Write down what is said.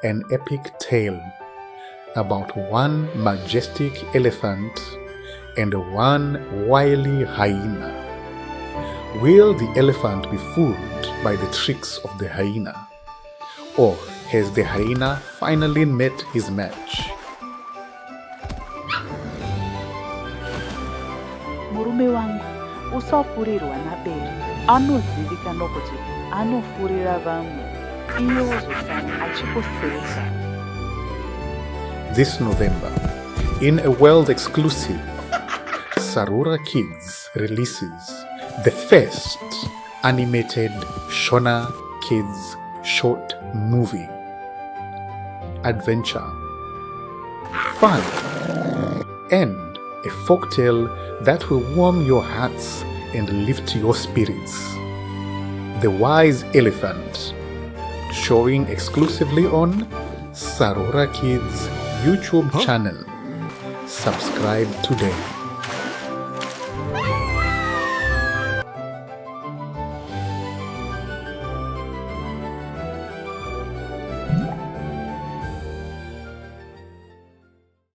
an epic tale about one majestic elephant and one wily hyena. Will the elephant be fooled by the tricks of the hyena? Or has the hyena finally met his match? Murume wangu usafurirwa nabere anozivikanwa nokuti anofurira vamwe iye wozosara achikuseka. This November, in a world exclusive, Sarura Kids releases the first animated Shona Kids short movie. Adventure, fun, and a folktale that will warm your hearts and lift your spirits. The Wise Elephant, showing exclusively on Sarura Kids YouTube channel. Subscribe today.